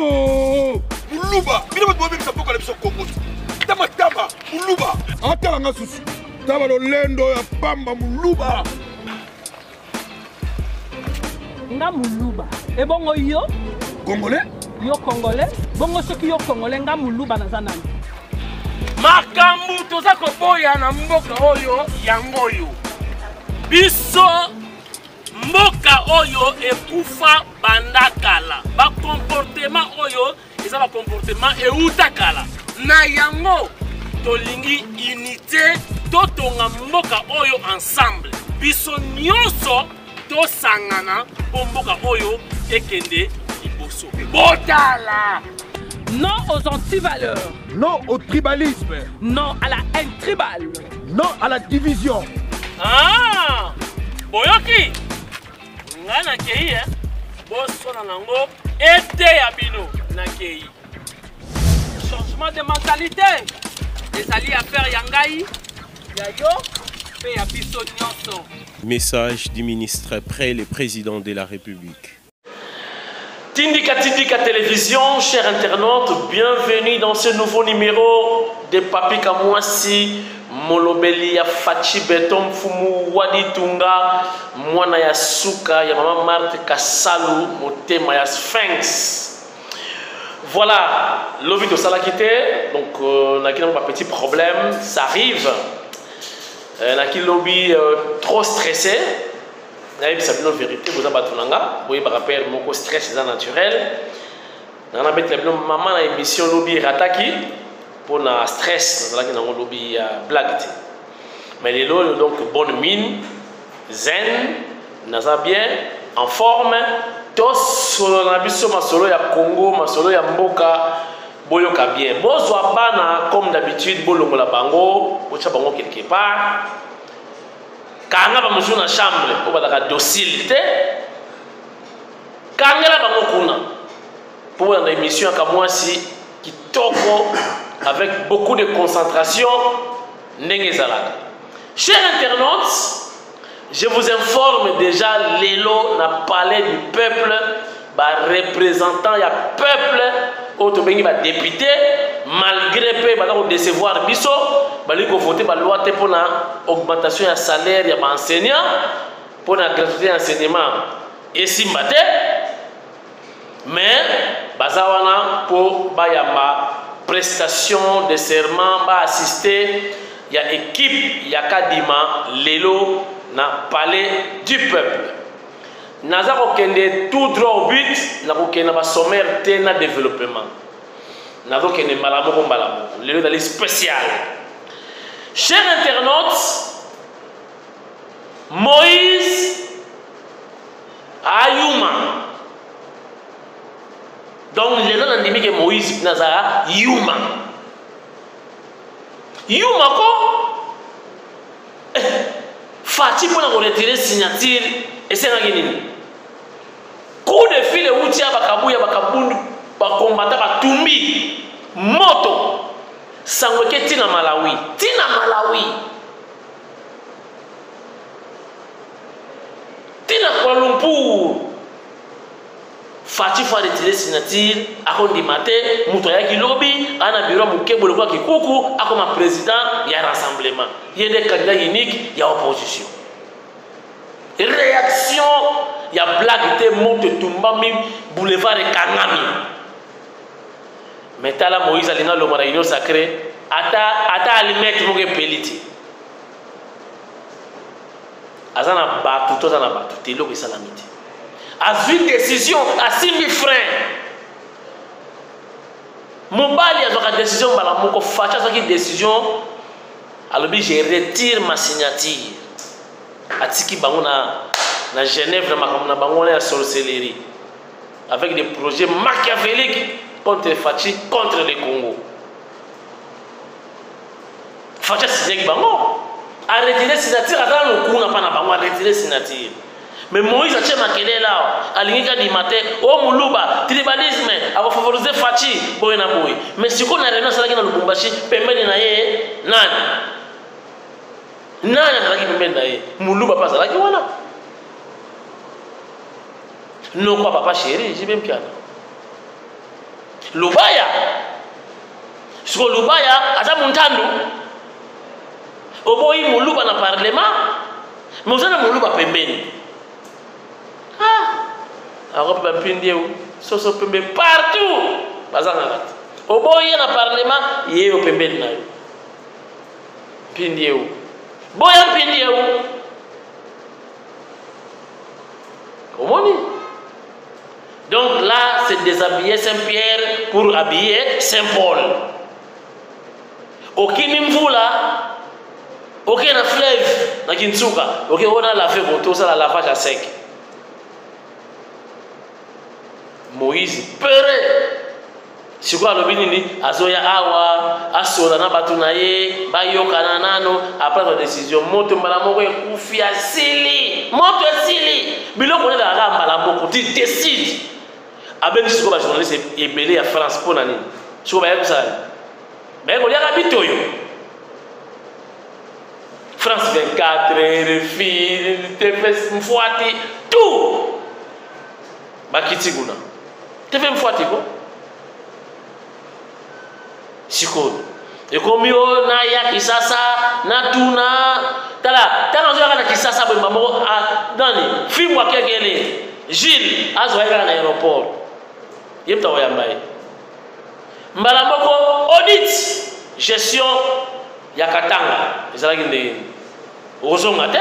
Oh Muluba, bino bato babimisa mboka na biso Congo. Tama Muluba. Atala nga susu. Taba lolendo ya pamba Muluba. Nga Muluba. E bongo yo? Congolais? Yo Congolais? Bongo soki yo Congolais nga Muluba na zanani. Makambu toza koboya na mboka oyo yango yo. Biso mboka oyo ekufa bandakala. Ba comportement oyo eza ba comportement eutakala. Na yango tolingi unité totonga mboka oyo ensemble. Biso nyonso tosangana po mboka oyo ekende liboso. Botala! Non aux antivaleurs. Non au tribalisme. Non à la haine tribale. Non à la division. Ah! Boyoki! Nga na kei boso na nango ete ya bino na kei. Changement de mentalité. Les alliés à faire yangai. Yayo. Pe ya biso nyonso. Message du ministre près le président de la République. Tindika Télévision, chers internautes, bienvenue dans ce nouveau numéro de Papi Kamwasi, Molobeli ya Fachi Beton Fumu Wadi Tunga, Mwana ya Suka, ya Maman Marthe Kassalu, Motema ya Sphinx. Voilà, l'objet de Salakité, donc on a un petit problème, ça arrive. On a un lobby trop stressé. C'est une vérité, vous avez vous rappelez mon stress est naturel. On a mis maman à émission lobby rataki pour le stress, dans le lobby blague. Mais les lots donc bonne mine, zen, naza bien, en forme. Tous sur la biso masolo ya Congo, masolo ya Mboka, boyoka bien. Bozwa bana comme d'habitude, bolongo la bango, bocha bango quelque part. Kanga ba mujuna na chambre ko badaka docilité kanga la bango kuna pour une émission à Kamwasi qui toko avec beaucoup de concentration ndenge zalaka. Chers internautes, je vous informe déjà Lelo n'a parlé du peuple, ba représentant ya peuple auto bengi ba député malgré peu ba ko décevoir biso bali ko voter ba loi pour la augmentation ya salaire ya ba enseignant pour la gratuité enseignement et simbate mais bazawana pour ba ya ma prestation de serment ba assister ya équipe ya kadima Lelo na palais du peuple. Naza kokende tout droit au but, na kokende ba sommaire tena développement. Naza kokende malamoko malamoko. Le dans les spécial. Chers internautes, Moïse Ayuma. Donc les gens ont dit que Moïse naza Yuma. Yuma ko Fati pour retirer signature et c'est rien nini. Coup de fil outia bakabuya bakabundu bakombata batumbi moto sangweke tina Malawi tina Kuala Lumpur Fati fa retirer signature akondi matin muto yaki lobby ana bureau mukebolo kwa kikuku akoma président ya rassemblement yende candidat unique ya opposition. Réaction ya blague te monte tumbami boulevard Kangami. Mais tala Moïse alina lo réunion sacrée ata alimet moke peliti. Azana batu to zana batu te lo salamiti. A vu décision à 6000 frères. Mobali a une décision bala moko facha so ki décision alors je retire ma signature. Atiki bango na Genève na bango na sorcellerie avec des projets machiavéliques contre Fachi, contre le Congo. Facha c'est bango a retiré signature à le coup na pas na bango a retiré signature. Mais Moïse a tient makele là alingika di matin oh muluba tribalisme a favoriser Fachi boy na boy. Mais si ko na réunion ça na Lubumbashi pembeni na ye nani nani anataka pembeni na ye muluba pasa laki wana non quoi papa chéri j'ai bien piano Lubaya. Siko Lubaya, aza muntandu. Oboyi muluba na parlement. Mais vous avez muluba pembeni. Ah, alors on peut soso pembe partout. Bazanga. Oboyi na parlement, yé au pembeni na yo. Pindieu. Boya pindieu. Comment dit? Donc là, c'est déshabiller Saint-Pierre pour habiller Saint-Paul. Aucun mvula. Ok na fleuve na Kintsuka, ok on a lavé moto ça la lavage à sec. Moïse pere. Si quoi le binini azoya awa asola na batu na ye bayoka na nano après la décision moto mbala moko ekufi asili moto asili biloko na la mbala moko tu décide abengi siko ba journaliste ebele ya France pour nani siko ba yako ça mais ko liaka bitoyo France 24, RFI, TV Mfwati, tout. Bakitiguna. TV Mfwati ko. Sikodo. Et comme yo na ya kisasa na tuna tala nzoka na kisasa bo mamo a dani film wa kekele Gilles azoya na aéroport. Yepta wa yambaye. Mbala moko audit gestion ya Katanga. Ezalaki ndenge ozonga te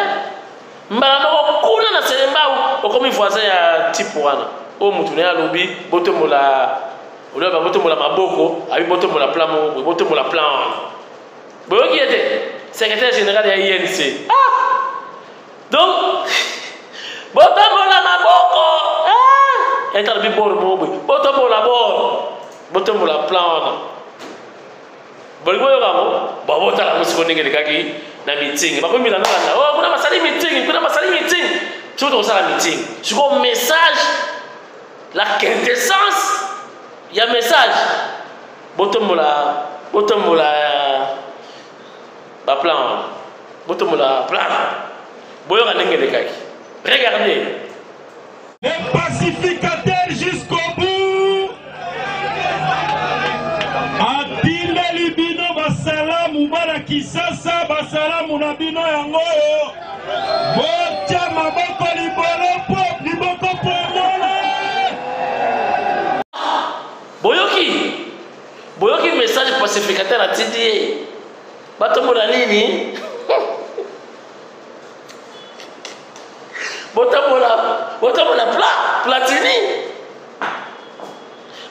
mbala moko kuna na selembao okomi voisin ya type wana o mutu na lobi botomola oloba botomola maboko abi botomola plan mo botomola plan boyoki ete secrétaire général ya INC donc botomola maboko eta bi bor mo botomola bor botomola plan wana bolgoyo kamo babota la musiko ndenge lekaki na meeting bakomi na nana oh kuna masali meeting surtout ça la meeting sur un message la quintessence ya message botomola ba plan botomola plan boyo ka ndenge lekaki regardez les pacificateurs jusqu'au bout. Basalamu bala kisasa basalamu na bino yango botia maboko liboko pomola boyoki message pacificateur a tidi batomola nini botomola platini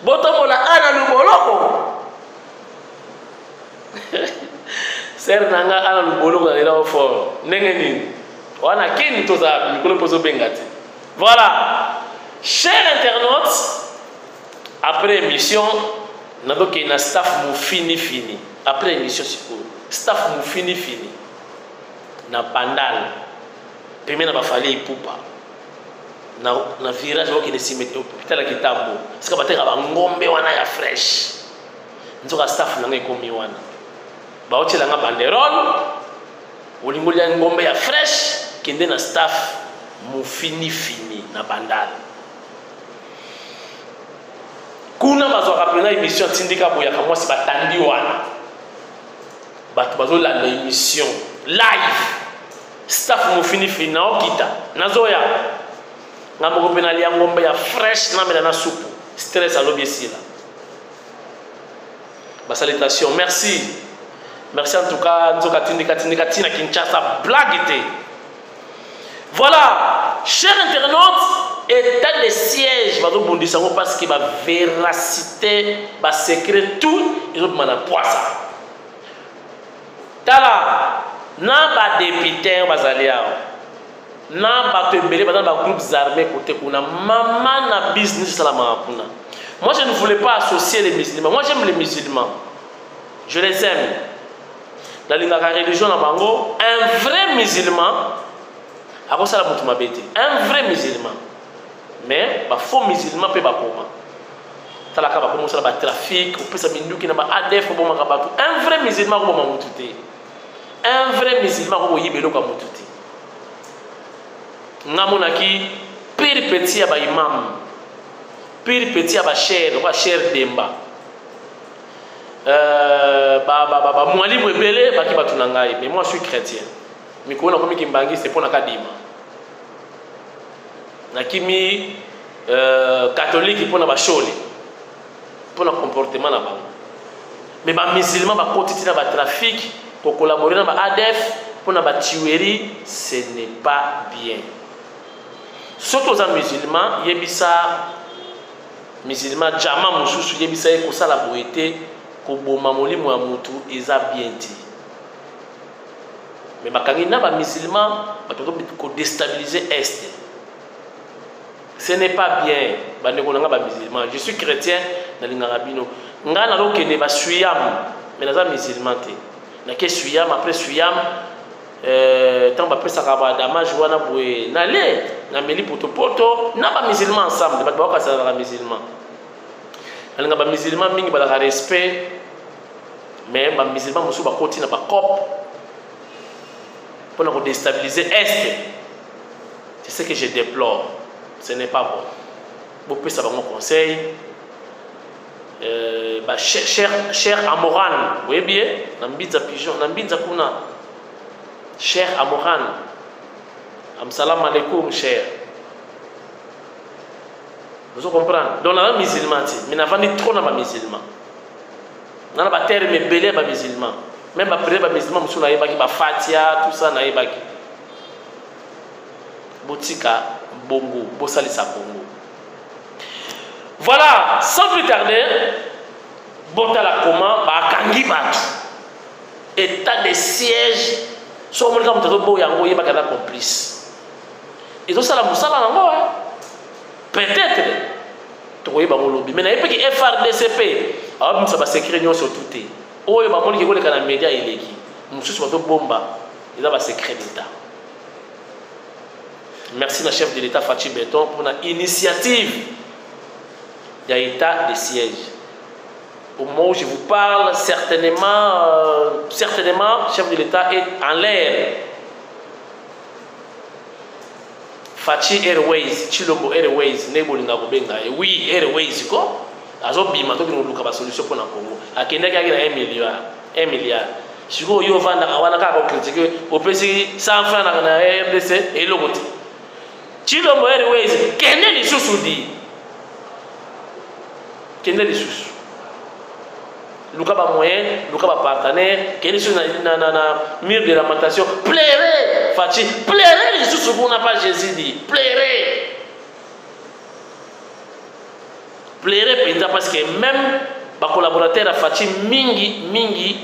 botomola ana luboloko ser nanga ana lubolo na ila fort ndenge nini wana kini toza mikolo pozo bengati. Voilà, chers internautes, après émission nadoki na staff mu fini après émission siko staff mu fini na bandal pemé na bafali ipupa na virage oki de cimetière hôpital ya Kitambo sika bateka ba ngombe wana ya fresh nzoka staff nanga ekomi wana baotela nga banderole olingo lia ngombe ya fresh kende na staff mu fini na bandal kuna bazwaka pena émission tindika boyaka mwasi batandi wana bato bazolanda émission live staff mu fini na okita nazoya nga moko pena lia ngombe ya fresh na mela na soupe stress alobi esila salutation, merci en tout cas nzoka tindika tina Kinshasa blague. Voilà, chers internautes, état de siège parce que la véracité, le secret, tout, ils ont demandé à ça. Tala, na ba député bazalia, na ba tembele ba groupes armés côté kuna, maman na business la kuna. Moi je ne voulais pas associer les musulmans. Moi j'aime les musulmans, je les aime. Dans la religion na bango, un vrai musulman. Un vrai musulman, mais un faux musulman peut pas comment. Ça la commence à trafic, on peut s'amener qui n'a pas ADF pour un vrai musulman comme Mamoutouté. Un vrai musulman comme Yibelo comme Mamoutouté. Namonaki pire petit à imam, pire petit à cher Demba. mwalimu ebele baki batu na ngai, mais moi je suis chrétien. Mikolo na komi kimbangi c'est pour na kadima. Na kimi catholique pour na bashole. Pour na comportement na bango. Mais ba musulman ba kotiti na ba trafic pour collaborer na ba ADF pour na ba tuerie, ce n'est pas bien. Surtout aux musulmans, yebisa musulman jama mususu yebisa ko sala boité ko boma molimo ya mutu eza bien dit. Mais bakangi na ba musulman ba ko déstabiliser est. Ce n'est pas bien. Ba ndeko nga ba musulman. Je suis chrétien na lingaka bino. Nga na lokene ba suyam mais na za musulman te. Na ke suyam après suyam tant ba pesa ka ba damage wana boye na le na meli poto na ba musulman ensemble ba ka sa ba musulman. Alinga ba musulman mingi ba la respect mais ba musulman musu ba koti na ba cop pour na déstabiliser est. C'est ce que je déplore. Ce n'est pas bon. Vous pouvez savoir mon conseil. Cher Amoran, vous voyez bien, Nambinza Pigeon, Nambinza Kuna. Cher Amoran, Salam alaikum, cher. Vous comprenez? Donc, on a un musulman, mais on a vendu trop de musulmans. On a un terme belé de musulmans. Même après les musulmans, on a eu Fatia, tout ça, on a eu Botika, Bongo, Bossalissa Bongo. Voilà, sans plus tarder, Botala comment, Kangi Batu. État de siège, sur le camp de Bobo Yango, il y a un complice. Et tout ça, la moussala, peut-être, tu vois, mais il n'y a pas de FRDCP, alors ça va s'écrire sur tout. Oh, il y a des gens qui ont les médias, il y a des gens qui ont bomba, il y a des secrets d'État. Merci le chef de l'État Fachi Beton pour l'initiative. Il y a état de siège. Au moment où je vous parle, certainement, le chef de l'État est en l'air. Fachi Airways, Chilombo Airways, Nebolinga Gobenga. Oui, Airways, quoi? Azobima, tu as une solution pour le Congo. À Kenya, il y a 1 milliard. 1 milliard. Si vous avez un critiqué, vous pouvez 100 francs dans la RDC et l'autre. Chilombo Airways, quel est le sous-dit? Quel est le sous? Luka ba moyen, Luka ba partenaire, quel est le mur de lamentation? Plairez, Fachi, plairez les sous qu'on n'a pas Jésus dit. Plairez. Plairez parce que même les collaborateurs à Fachi, mingi,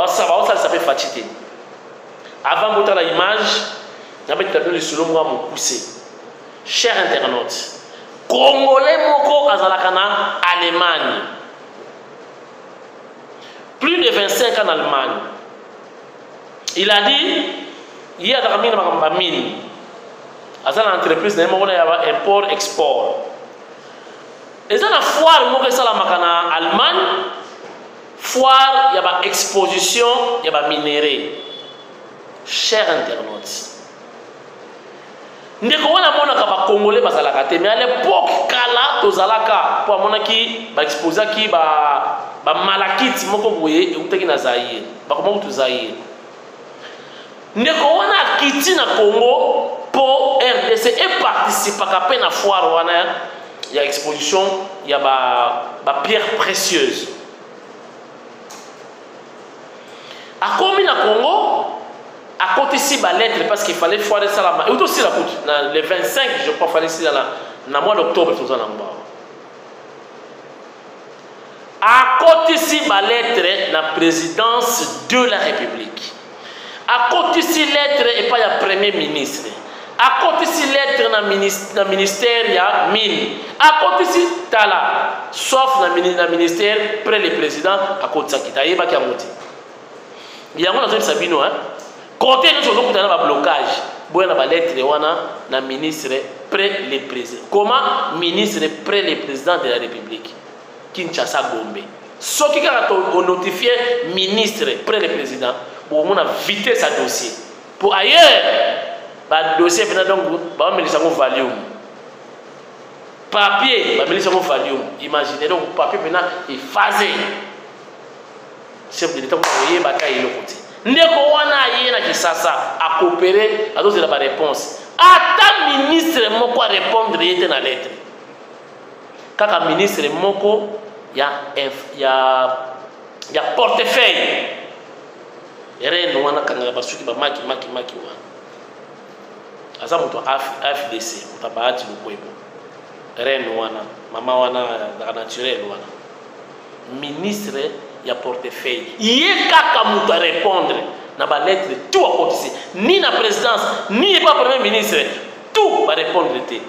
ça s'appelle Fachi. Avant de montrer l'image, chers internautes, Congolais moko azalakana Allemagne. Plus de 25 ans en Allemagne. Il a dit, il y a des mine. Azal entreprise n'a pas import-export. Et ça la foire moko salamakana Allemagne. Foire, il y a une exposition, il y a des minéraux. Chers internautes. Ndeko wana mona ka ba congolais bazalaka te mais à l'époque kala tozalaka po mona ki ba exposer ki ba malakiti moko boye utaki na Zaïre ba komo tu Zaïre ndeko wana kiti na Congo po RDC et participe ka pe na foire wana ya exposition ya ba pierres précieuses a komi na Congo. À côté ici, la lettre, parce qu'il fallait foirer ça là-bas. Et aussi la route, le 25, je crois, il fallait ici là, dans le mois d'octobre, tout ça là-bas. À côté ici, la lettre, la présidence de la République. À côté ici, lettre, et pas le premier ministre. À côté ici, lettre, dans le ministère, il y a mine. À côté ici, tala. Sauf dans le ministère, près le président, à côté de ça, qui t'a yéba qui a monté. Il y a un autre Sabino, hein. Côté nous avons un blocage. Bon, la lettre de la ministre près le président. Comment ministre près le président de la République? Kinshasa Gombe. Ce qui a notifié ministre près le président, pour on a vité sa dossier. Pour ailleurs, le dossier venait donc, on met le valium. Papier, on met le valium. Imaginez donc, papier venant effacé. chef de l'État il baka il côté ndeko wana yena kisasa a coopérer à donner la réponse ata ministre moko répondre yete na lettre kaka ministre moko ya portefeuille reno wana kanga basuki ba maki wana asa moto FDC mutabati lukwebo reno wana mama wana naturel wana ministre ya portefeuille ye kaka moto répondre na ba lettre tout à côté ni na présidence ni pas premier ministre tout va répondre té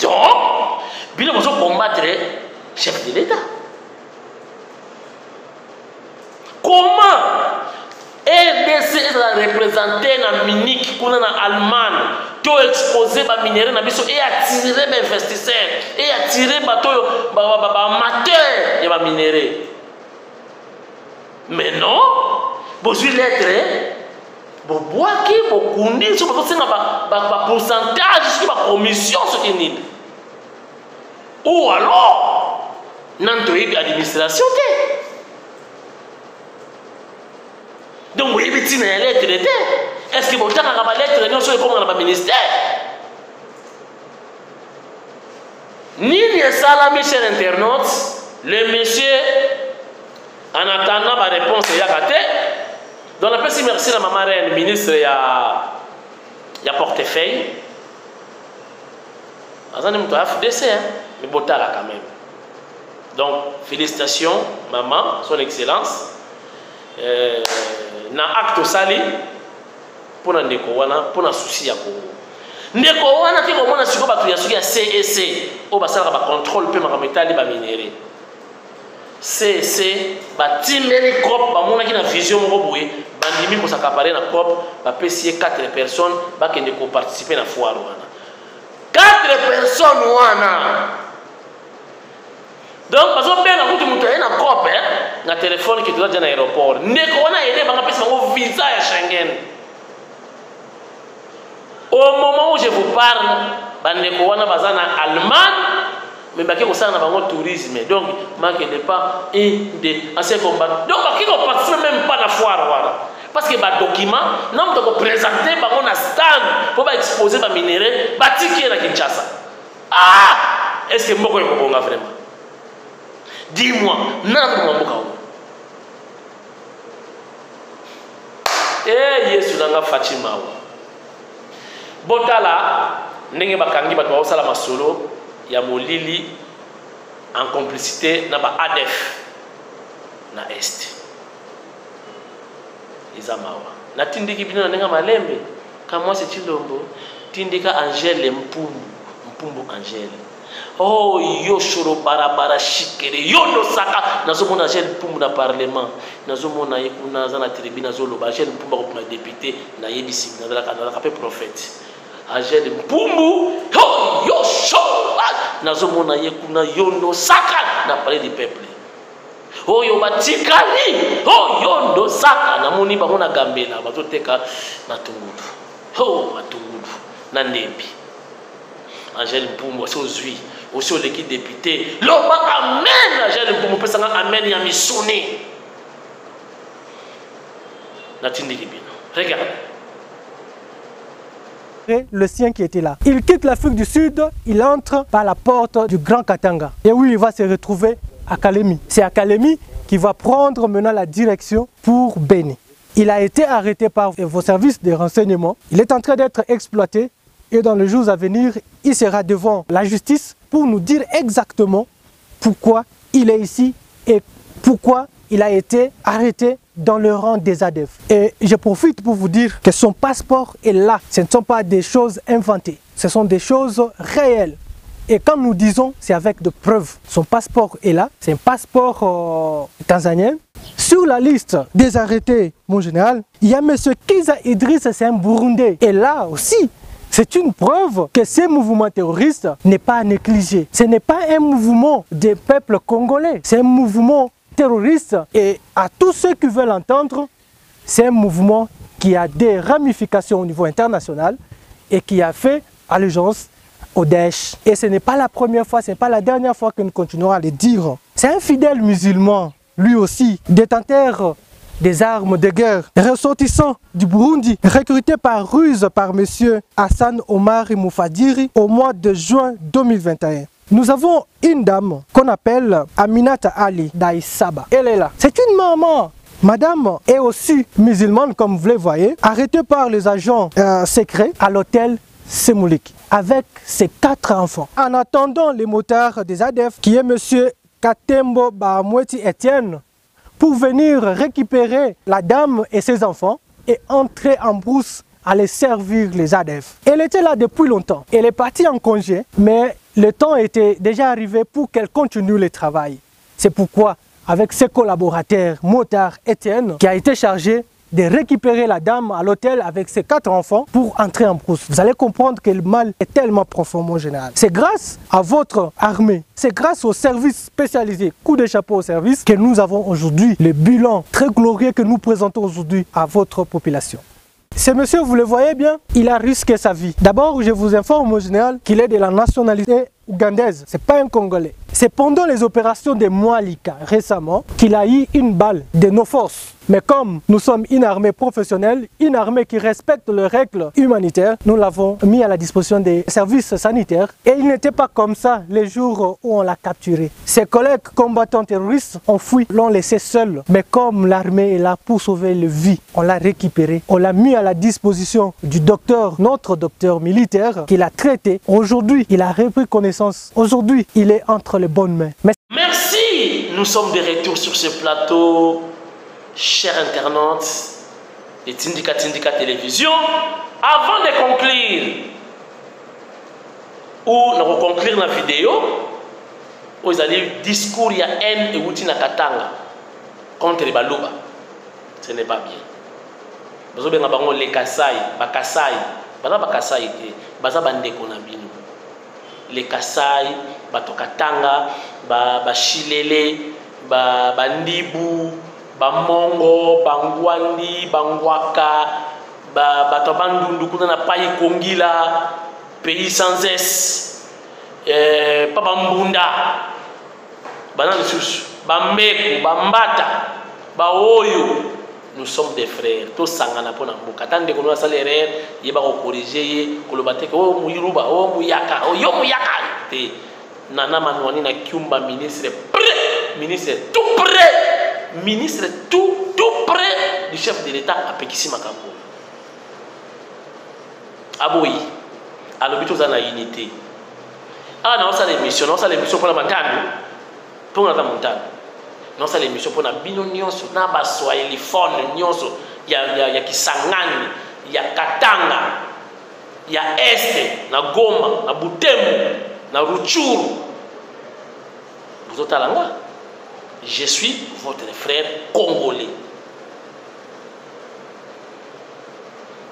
donc bien on combattre chef de l'État. Comment RDC représenté dans Munich, dans l'Allemagne, tout exposé les minéraux et attirer les investisseurs et attirer les amateurs de minéraux. Mais non, vous avez l'être, vous boivez, vous connaissez, vous avez un pourcentage de la commission soutenue. Ou alors, dans l'administration. Donc, vous avez une lettre de est-ce que vous avez une lettre de comme dans le ministère? Ni les salami chers internautes, le monsieur, en attendant ma réponse, il y a gâté. Donc, on appelle merci à maman reine, ministre, il y a portefeuille. Il y a un FDC, mais il y a quand même. Donc, félicitations, maman, son excellence. Na acte sali pour ndeko wana pour na souci ya ko ndeko wana ti ko mona siko batu ya suki ya CEC o basala ba contrôle pe makametali ba minéré CEC ba timeli COP ba mona ki na vision moko boye bandimi ko s'accaparer na COP ba pesier 4 personnes ba kende ko participer na foire wana 4 personnes wana. Donc, parce que bien quand tu montes na COP, na téléphone qui te donne dans l'aéroport, ndeko wana aidé banga pesa ngo visa ya Schengen. Au moment où je vous parle, bandeko wana bazana Allemagne, mais baki ko sana bango tourisme. Donc, manque de pas et de anciens combattants. Donc, baki ko participe même pas na foire wana. Parce que ba document, non to présenter bango na stand pour ba exposer ba minéraux, ba tiki na Kinshasa. Ah, est-ce que mboko ko bonga vraiment? Dis-moi, n'a pas eh Yesu nanga Fatima wa botala ndenge bakangi bato ba sala masolo ya molili en complicité na ba ADF na est izamawa na tindiki bino nanga malembe kama c'est Chilombo tindika Angèle mpumbu Angèle. Oh, yo shoro barabara shikere yo no saka nazomona Angèle Mpumbu na parlement nazomona yekuna za na tribune nazoloba Angèle Mpumbu ko na député na yebisi na ka pe prophète Angèle Mpumbu oh yo shoro nazomona yekuna yo no saka na parler du peuple oh yo batikali oh yo no saka na moni bango na gambela bazoteka matungulu oh matungulu na ndembi Angèle Mpumbu aussi aux l'équipe député loba amen Angèle Mpumbu pesanga amen ya misuni na tindiki bino regarde le sien qui était là. Il quitte l'Afrique du Sud, il entre par la porte du Grand Katanga. Et oui, il va se retrouver à Kalemi. C'est à Kalemi qu'il va prendre maintenant la direction pour Béni. Il a été arrêté par vos services de renseignement. Il est en train d'être exploité. Et dans les jours à venir, il sera devant la justice pour nous dire exactement pourquoi il est ici et pourquoi il a été arrêté dans le rang des ADF. Et je profite pour vous dire que son passeport est là. Ce ne sont pas des choses inventées, ce sont des choses réelles. Et comme nous disons, c'est avec de preuves. Son passeport est là, c'est un passeport tanzanien. Sur la liste des arrêtés, mon général, il y a M. Kiza Idriss, c'est un Burundais. Et là aussi, c'est une preuve que ce mouvement terroriste n'est pas à négliger. Ce n'est pas un mouvement des peuples congolais, c'est un mouvement terroriste. Et à tous ceux qui veulent entendre, c'est un mouvement qui a des ramifications au niveau international et qui a fait allégeance au Daesh. Et ce n'est pas la première fois, ce n'est pas la dernière fois que nous continuerons à le dire. C'est un fidèle musulman, lui aussi, détenteur des armes de guerre. Ressortissant du Burundi, recruté par ruse par M. Hassan Omar Moufadiri au mois de juin 2021. Nous avons une dame qu'on appelle Aminata Ali Daïsaba. Elle est là. C'est une maman. Madame est aussi musulmane, comme vous le voyez, arrêtée par les agents secrets à l'hôtel Semoulik avec ses 4 enfants. En attendant les motards des ADF, qui est M. Katembo Bahamoueti Etienne, pour venir récupérer la dame et ses enfants et entrer en brousse à les servir les ADF. Elle était là depuis longtemps. Elle est partie en congé, mais le temps était déjà arrivé pour qu'elle continue le travail. C'est pourquoi, avec ses collaborateurs, motard Etienne, qui a été chargé de récupérer la dame à l'hôtel avec ses 4 enfants pour entrer en brousse. Vous allez comprendre que le mal est tellement profond, mon général. C'est grâce à votre armée, c'est grâce aux services spécialisés, coup de chapeau au service, que nous avons aujourd'hui le bilan très glorieux que nous présentons aujourd'hui à votre population. Ce monsieur, vous le voyez bien, il a risqué sa vie. D'abord, je vous informe, mon général, qu'il est de la nationalité ougandaise. C'est pas un Congolais. C'est pendant les opérations de Moualika, récemment, qu'il a eu une balle de nos forces. Mais comme nous sommes une armée professionnelle, une armée qui respecte les règles humanitaires, nous l'avons mis à la disposition des services sanitaires. Et il n'était pas comme ça les jours où on l'a capturé. Ses collègues combattants terroristes ont fui, l'ont laissé seul. Mais comme l'armée est là pour sauver les vies, on l'a récupéré. On l'a mis à la disposition du docteur, notre docteur militaire, qui l'a traité. Aujourd'hui, il a repris connaissance. Aujourd'hui, il est entre les bonnes mains. Merci. Nous sommes de retour sur ce plateau. Chers internautes de Tindika Télévision, avant de conclure, ou de conclure la vidéo, vous allez discours, il y a haine et outina katanga contre les Baluba. Ce n'est pas bien. Vous avez les Kassai, Bakasai, Bakasai, les Kassai, Batokatanga, Bashilele, Bandibu. Bamongo, Bangwandi, Bangwaka, Batabandundu, Kuna Payi Kongila, Pays sans S, Pabambunda, Banansus, Bambeku, Bambata, Baoyo. Nous sommes des frères, tous sangana pour nous. Quand on a salaire, il va corriger, Kolobate, oh Mouyiruba, oh Mouyaka, oh Yo Mouyaka. Nana Manouani na Kyumba, ministre tout prêt. Ministre tout près du chef de l'État à Pekissi Makambo. Aboui, à l'hôpital dans la unité. Ah non, ça l'émission pour la montagne. Pour la montagne. Non, ça l'émission pour la binonion, na baswa, il fon, nyonso, il y a Kisangani, il y a Katanga, il y a Este, na Goma, na Butembo, na Rutshuru. Vous êtes à la loi. Je suis votre frère congolais.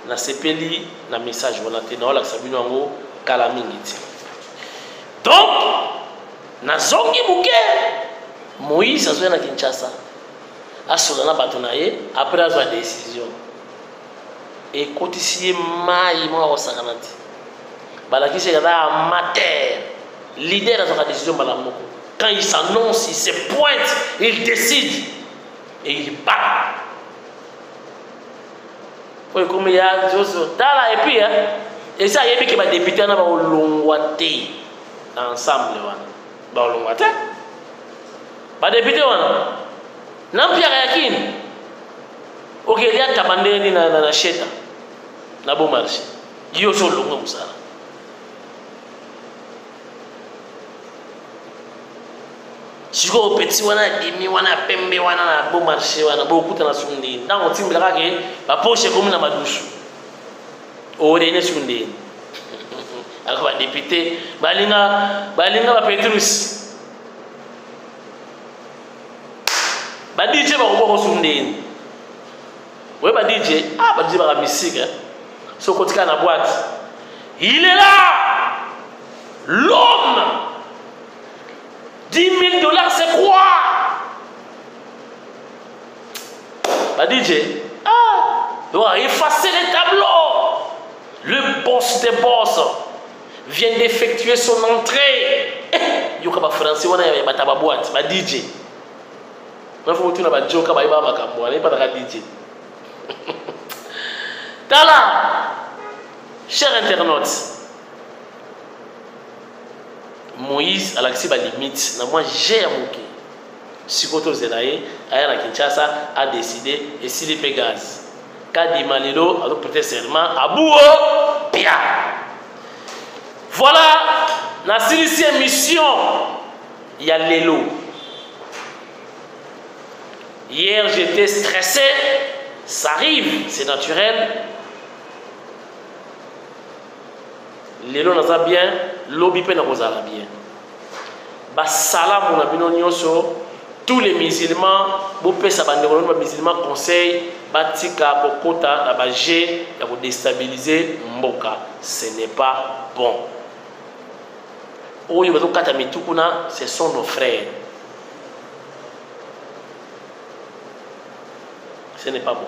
Na sepeli na message wana tena la sabino ngo kala mingi. Donc na zongi buke Moïse azoya na Kinshasa. Asola na bato na ye après azwa décision. Et kotisie mai mo osakanati. Balaki se kada amateur leader azwa décision balamoko. Quand il s'annonce, il se pointe, il décide et il part. Oui, comme il y a des choses. Et puis, et ça, il y a des députés qui ont l'ongouate ensemble. Ils ont l'ongouate. Les députés, ils ont Pierre Yakin. Ok, il y a Tabandé dans la cheta. Dans le bon marché. Ils ont l'ongouate. Si vous avez petit wana demi wana pembe wana na bon marché wana beaucoup de nationalité dans on timbe la ke ba poche comme na madouche o de ne sunde alors ba député balinga ba Petrus ba DJ ba ko sunde we ba DJ ba DJ ba musique so kotika na boîte il est là l'homme. 10 000 $, c'est quoi? Bah DJ, il va effacer les tableaux. Le boss des boss vient d'effectuer son entrée. Il y a pas français, il y a pas boîte, bah DJ. na faut tu na ba joka ba iba makambo na pas de DJ. Tala, chers internautes, Moïse a l'accès à la limite. Moi, j'ai amouké. Sikoto Zenaye, Ayana Kinshasa, a décidé et s'il est Pégase. Kadi Malilo, alors peut-être seulement Abouo, Pia. Voilà, dans cette émission, il y a Lélo. Hier, j'étais stressé. Ça arrive, c'est naturel. Lélo n'a pas bien, lobby pe n'a pas bien. Bah salam on a bien nyonso, tous les musulmans, bopé sa bande les musulmans conseillent batika pokota na baje ya pour déstabiliser mboka. Ce n'est pas bon. Oyo bato kata mitukuna, ce sont nos frères. Ce n'est pas bon.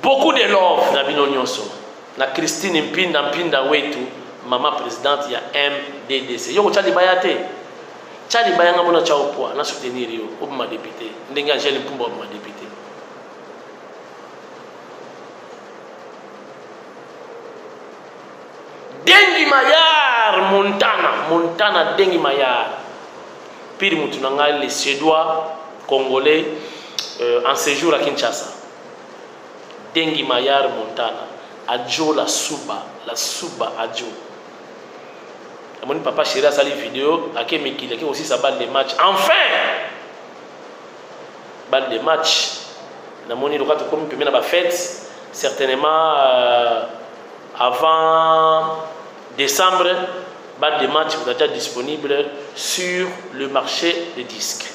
Beaucoup de love na bino nyonso. Na Christine Mpinda wetu maman présidente ya MDDC. Yo chali bayate. Chali bayanga mona cha opwa na soutenir yo obuma député. Ndenge Angel Mpumba obuma député. Dengi Mayar Montana Dengi Mayar. Piri mutu nanga les Suédois congolais en séjour à Kinshasa. Dengi Mayar Montana. Adjo la Suba Adjo. Mon papa chéri a sali vidéo, a qui aussi sa balle de match. Enfin, balle de match. Na moni loka to comme pemena ba fête certainement avant décembre, balle de match vous déjà disponible sur le marché des disques.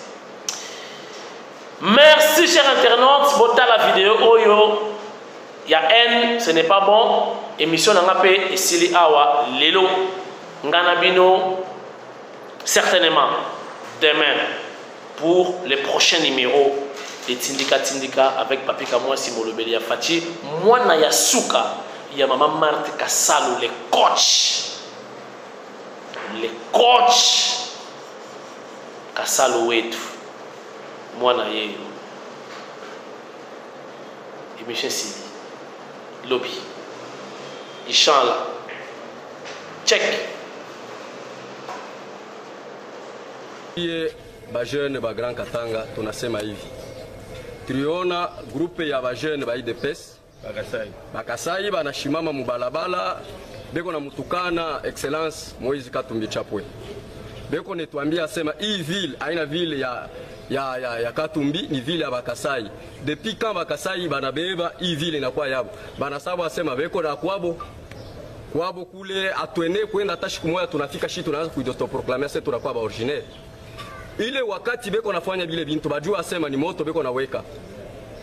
Merci chers internautes, bota la vidéo oyo. Il y a haine, ce n'est pas bon. Émission Nangapé et Sili Awa, Lelo, Nganabino, certainement demain pour les prochains numéros de Tindika avec Papi Kamwa Simolobeli Fati. Moi, Naya Souka, il y a Maman Marthe Kassalo, les coachs. Les coachs. Kassalo Wetu. Moi, Naya. Émission Sili. Lobby. Inch'Allah. Check. Ba jeune ba Grand Katanga tunasema hivi. Tuliona grupe ya ba jeune ba IDPS Bakasai banashimama mubalabala beko na mutukana excellence Moïse Katumbi Chapwe. Beko netuambia sema hii ville haina ville ya Katumbi ni ville ya Bakasai. Depuis quand Bakasai banabeba hii ville inakuwa yabo. Banasaba sema beko na kwabo kule atwene kwenda tashi kumoya tunafika shi tunaanza kuidostoproclamer sasa tunakuwa ba originaire. Ile wakati beko nafanya vile bintu bajua sema ni moto beko naweka.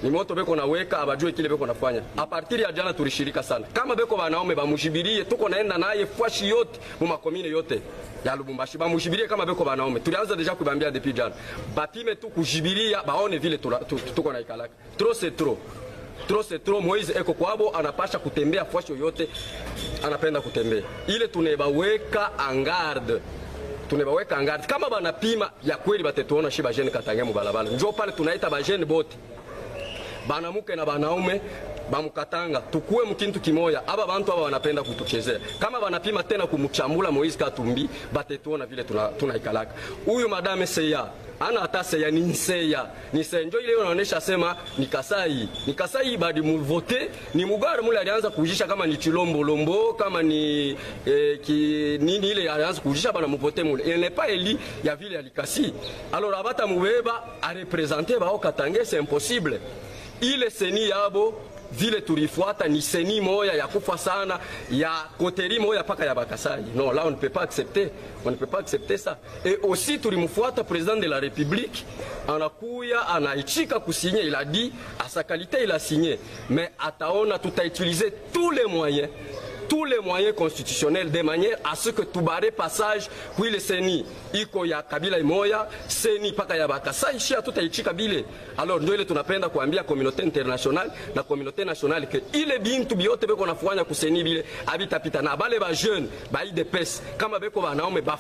Ni moto beko naweka abajue kile beko nafanya. A partir ya jana tulishirika sana. Kama beko banaume bamushibirie tuko naenda naye fwashi yote mu makomine yote ya Lubumbashi bamushibirie kama beko banaume. Tulianza deja kubambia depuis jana. Bapime tu kujibiria baone vile tuko na ikalaka. Trop c'est trop. Trop c'est trop. Moïse eko kwabo anapasha kutembea fwashi yote anapenda kutembea. Ile tunebaweka en garde. Tunebaweka en garde. Kama banapima ya kweli batetuona shi ba jeune Katanga mu balabala. Njoo pale tunaita ba jeune bote. Banamuke na banaume bamukatanga tukue mkintu kimoya aba bantu aba wanapenda kutuchezea kama banapima tena kumchambula Moïse Katumbi batetuona vile tunaikalaka huyu madame Seya ana hata Seya ni Seya njo ile inaonyesha sema ni Kasai badi muvote ni mugara mule alianza kujisha kama ni Chilombo kama ni nini ile alianza kujisha bana muvote mule il n'est pas élu ya vile ya Likasi alors abata mubeba a représenter ba Katanga c'est impossible. Ile seni yabo vile tulifuata ni seni moya ya kufa sana ya koteri moya paka ya Bakasai. Non, là on ne peut pas accepter. On ne peut pas accepter ça. Et aussi tulimfuata président de la République anakuya anaichika kusigner, il a dit à sa qualité il a signé mais ataona tutautiliser tous les moyens constitutionnels de manière à ce que tubare passage puis le seni iko ya kabila moya seni paka ya Bakasai shia tutaichika bile. Alors ndio ile tunapenda kuambia communauté internationale na communauté nationale que ile bintu biote beko nafanya kuseni bile habitapita na bale ba jeune ba IDPS kama beko banaume ba